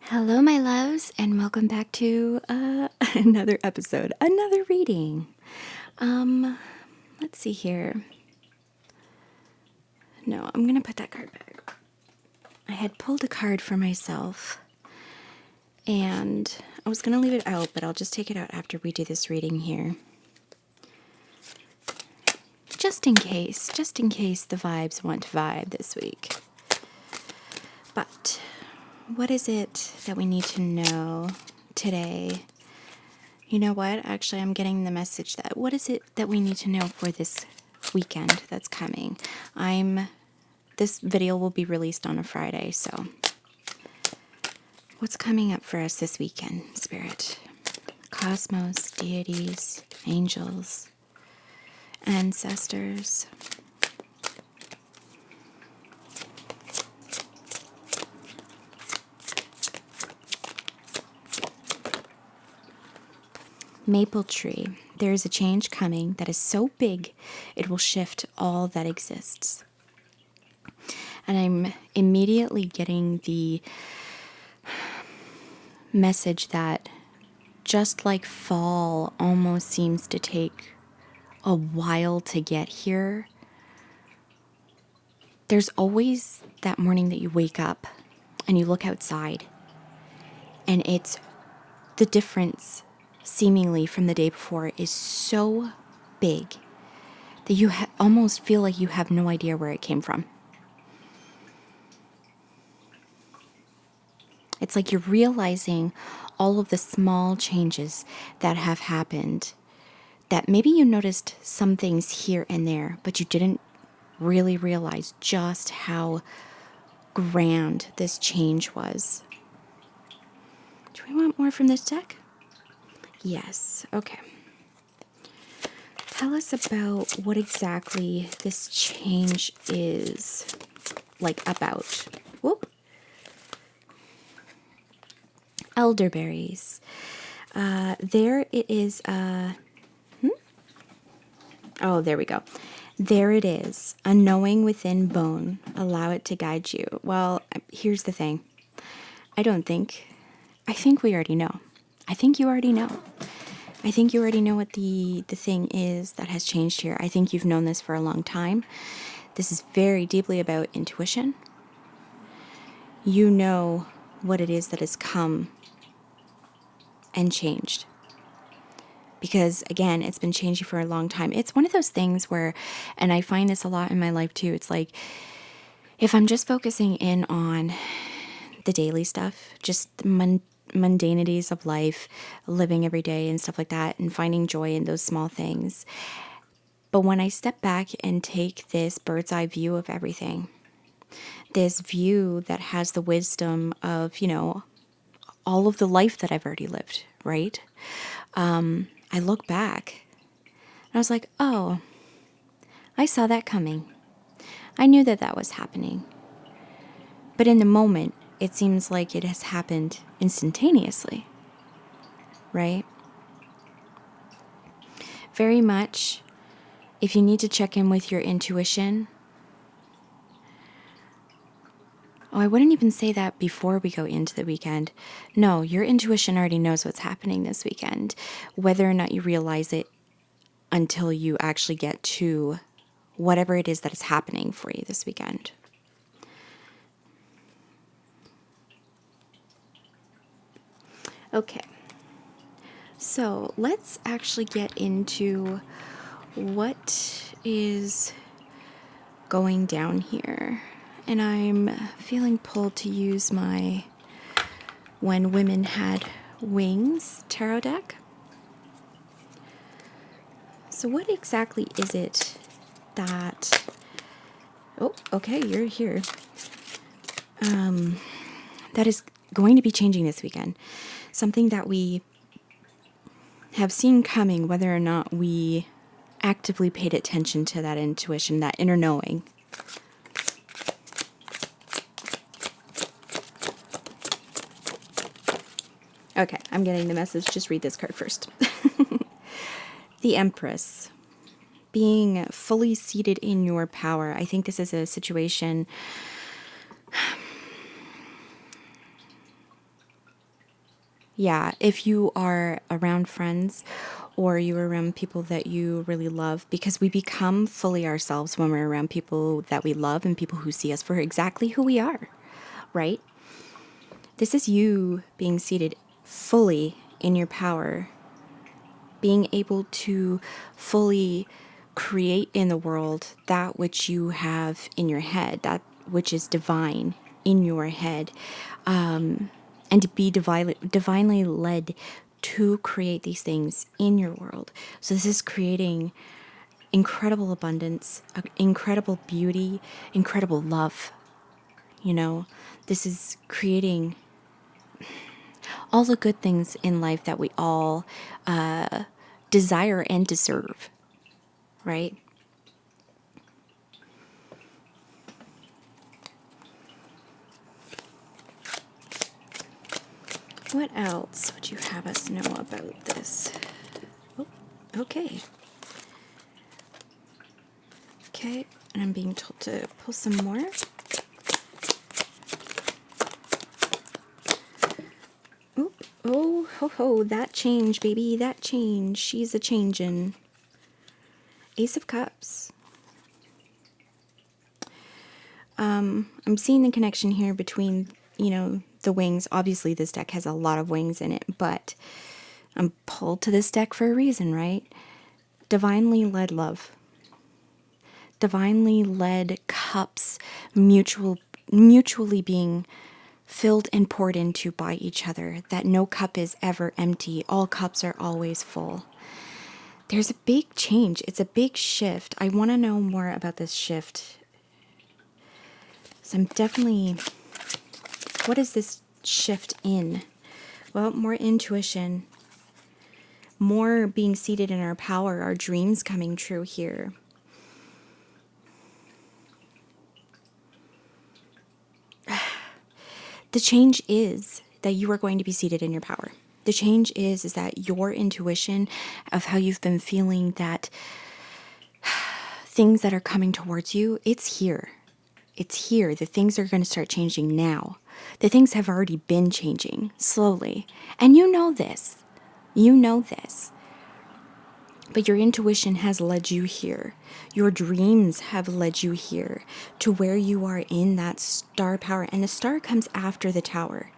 Hello, my loves, and welcome back to another episode, another reading. Let's see here. No, I'm gonna put that card back. I had pulled a card for myself, and I was gonna leave it out, but I'll just take it out after we do this reading here. Just in case the vibes want to vibe this week. But what is it that we need to know today? You know what? Actually, I'm getting the message that what is it that we need to know for this weekend that's coming? This video will be released on a Friday, so what's coming up for us this weekend, Spirit? Cosmos, deities, angels, ancestors. Maple tree. There is a change coming that is so big it will shift all that exists. And I'm immediately getting the message that just like fall almost seems to take a while to get here, there's always that morning that you wake up and you look outside and it's the difference seemingly from the day before is so big that you almost feel like you have no idea where it came from. It's like you're realizing all of the small changes that have happened, that maybe you noticed some things here and there, but you didn't really realize just how grand this change was. Do we want more from this deck? Yes. Okay. Tell us about what exactly this change is about. Whoop. Elderberries. There it is. Oh, there we go. There it is. A knowing within bone. Allow it to guide you. Well, here's the thing. I think we already know. I think you already know. I think you already know what the thing is that has changed here. I think you've known this for a long time. This is very deeply about intuition. You know what it is that has come and changed. Because, again, it's been changing for a long time. It's one of those things where, and I find this a lot in my life too, it's like, if I'm just focusing in on the daily stuff, just the mundanities of life, living every day and stuff like that, and finding joy in those small things. But when I step back and take this bird's eye view of everything, this view that has the wisdom of, all of the life that I've already lived, right? I look back and I was like, oh, I saw that coming. I knew that that was happening. But in the moment, it seems like it has happened instantaneously, right? Very much, if you need to check in with your intuition, I wouldn't even say that before we go into the weekend. No, your intuition already knows what's happening this weekend, whether or not you realize it until you actually get to whatever it is that is happening for you this weekend. Okay, so let's actually get into what is going down here. And I'm feeling pulled to use my When Women Had Wings tarot deck. So what exactly is it that... Oh, okay, you're here. That is going to be changing this weekend. Something that we have seen coming, whether or not we actively paid attention to that intuition, that inner knowing. Okay, I'm getting the message. Just read this card first. The Empress. Being fully seated in your power. I think this is a situation Yeah, if you are around friends or you're around people that you really love, because we become fully ourselves when we're around people that we love and people who see us for exactly who we are, right? This is you being seated fully in your power, being able to fully create in the world that which you have in your head, that which is divine in your head, and to be divinely led to create these things in your world. So this is creating incredible abundance, incredible beauty, incredible love. You know, this is creating all the good things in life that we all desire and deserve, right? What else would you have us know about this? Oh, okay. Okay, and I'm being told to pull some more. Oop. Oh, ho, ho, that change, baby, that change. She's a changin'. Ace of Cups. I'm seeing the connection here between, the wings. Obviously, this deck has a lot of wings in it, but I'm pulled to this deck for a reason, right? Divinely led love. Divinely led cups, mutually being filled and poured into by each other, that no cup is ever empty. All cups are always full. There's a big change. It's a big shift. I want to know more about this shift. So I'm definitely, what is this shift in? Well, more intuition, more being seated in our power, our dreams coming true here. The change is that you are going to be seated in your power. The change is that your intuition of how you've been feeling, that things that are coming towards you, it's here. It's here. The things are going to start changing now. The things have already been changing slowly. And you know this. You know this. But your intuition has led you here. Your dreams have led you here to where you are in that star power. And the star comes after the tower.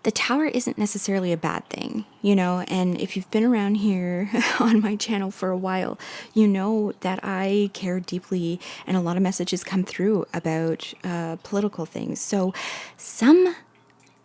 The tower isn't necessarily a bad thing, and if you've been around here on my channel for a while, you know that I care deeply and a lot of messages come through about political things. So some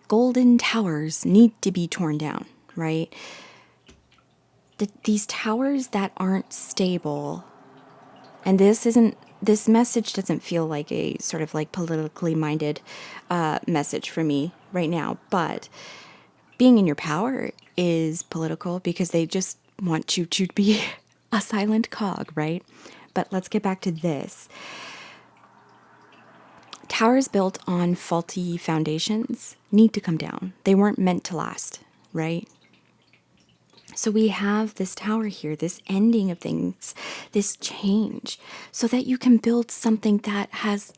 golden towers need to be torn down, right? These towers that aren't stable, and this message doesn't feel like a sort of like politically minded message for me right now, but being in your power is political because they just want you to be a silent cog, right? But let's get back to this. Towers built on faulty foundations need to come down. They weren't meant to last, right? So we have this tower here, this ending of things, this change, so that you can build something that has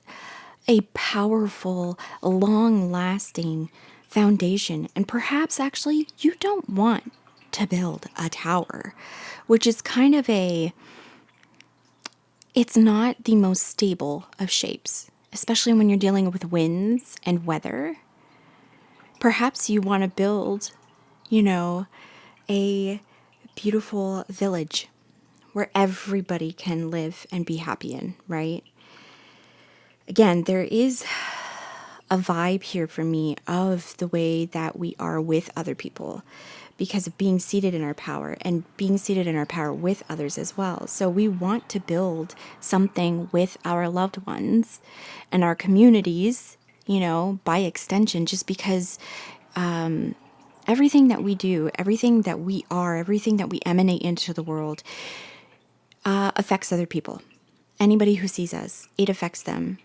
a powerful, long-lasting foundation. And perhaps actually you don't want to build a tower, which is kind of it's not the most stable of shapes, especially when you're dealing with winds and weather. Perhaps you want to build, a beautiful village where everybody can live and be happy in, right? Again, there is a vibe here for me of the way that we are with other people because of being seated in our power and being seated in our power with others as well. So we want to build something with our loved ones and our communities, by extension, just because everything that we do, everything that we are, everything that we emanate into the world affects other people. Anybody who sees us, it affects them.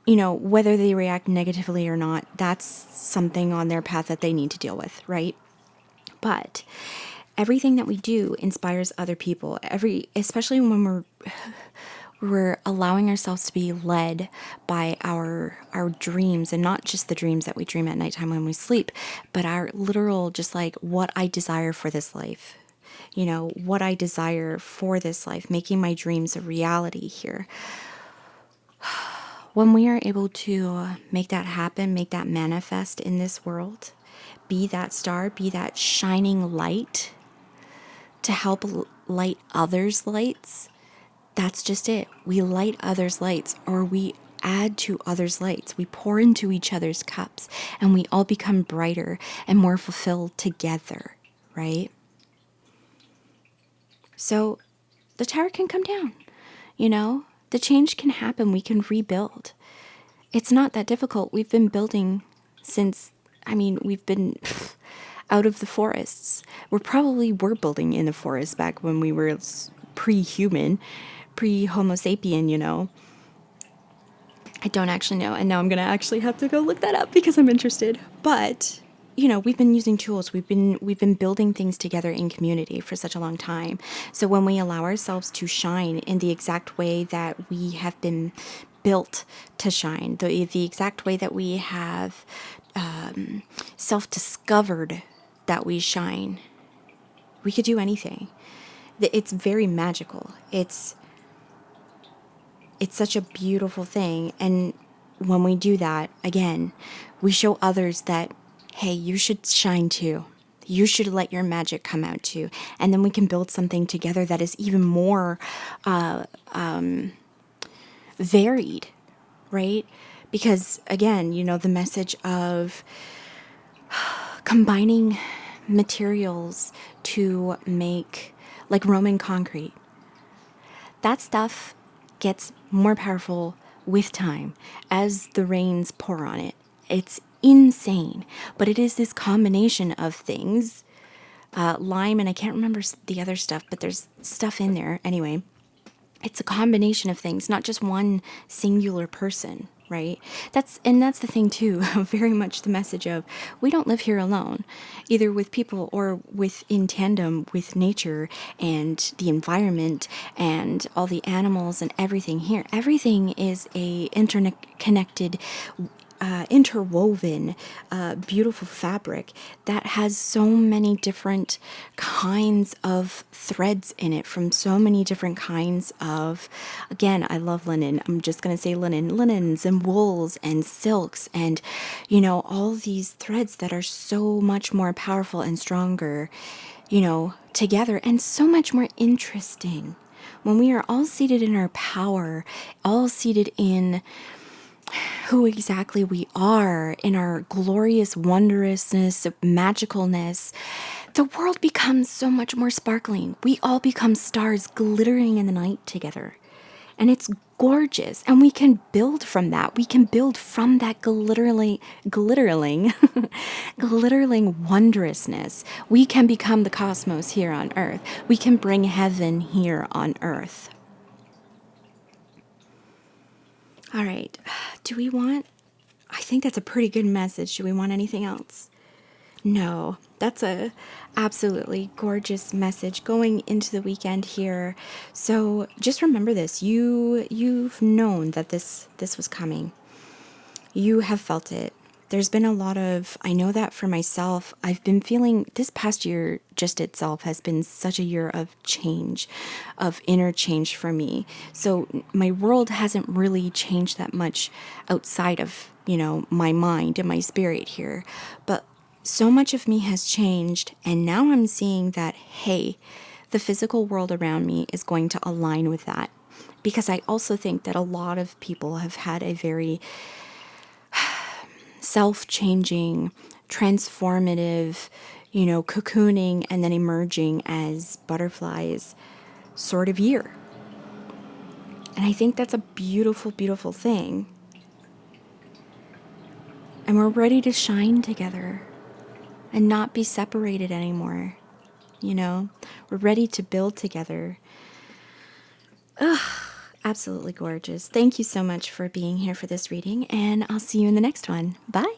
Whether they react negatively or not, that's something on their path that they need to deal with, right? But everything that we do inspires other people. Especially when We're allowing ourselves to be led by our dreams, and not just the dreams that we dream at nighttime when we sleep, but our literal, just like what I desire for this life. What I desire for this life, making my dreams a reality here. When we are able to make that happen, make that manifest in this world, be that star, be that shining light to help light others' lights, that's just it. We light others' lights, or we add to others' lights. We pour into each other's cups, and we all become brighter and more fulfilled together, right? So the tower can come down, the change can happen. We can rebuild. It's not that difficult. We've been building since, we've been out of the forests. We're building in the forest back when we were pre-human, pre-Homo sapien, I don't actually know. And now I'm going to actually have to go look that up because I'm interested. But, we've been using tools. We've been building things together in community for such a long time. So when we allow ourselves to shine in the exact way that we have been built to shine, the exact way that we have self-discovered that we shine, we could do anything. It's very magical. It's such a beautiful thing. And when we do that, again, we show others that, hey, you should shine too. You should let your magic come out too. And then we can build something together that is even more varied, right? Because again, the message of combining materials to make, like Roman concrete, that stuff gets more powerful with time as the rains pour on it. It's insane, but it is this combination of things, lime, and I can't remember the other stuff, but there's stuff in there anyway. It's a combination of things, not just one singular person, right? That's the thing too, very much the message of, we don't live here alone, either with people or in tandem with nature and the environment and all the animals and everything here. Everything is a interconnected, interwoven, beautiful fabric that has so many different kinds of threads in it, from so many different kinds of, again, I love linen. I'm just going to say linens and wools and silks and, all these threads that are so much more powerful and stronger, together, and so much more interesting. When we are all seated in our power, all seated in who exactly we are, in our glorious wondrousness, magicalness, the world becomes so much more sparkling. We all become stars glittering in the night together. And it's gorgeous. And we can build from that. We can build from that glittering wondrousness. We can become the cosmos here on earth. We can bring heaven here on earth. All right, I think that's a pretty good message. Do we want anything else? No, that's a absolutely gorgeous message going into the weekend here. So just remember this, you've known that this was coming. You have felt it. There's been a lot of, I know that for myself, I've been feeling this past year just itself has been such a year of change, of inner change for me. So my world hasn't really changed that much outside of, my mind and my spirit here. But so much of me has changed. And now I'm seeing that, hey, the physical world around me is going to align with that. Because I also think that a lot of people have had a very self-changing, transformative, cocooning and then emerging as butterflies sort of year. And I think that's a beautiful, beautiful thing. And we're ready to shine together and not be separated anymore. We're ready to build together. Ugh. Absolutely gorgeous. Thank you so much for being here for this reading, and I'll see you in the next one. Bye.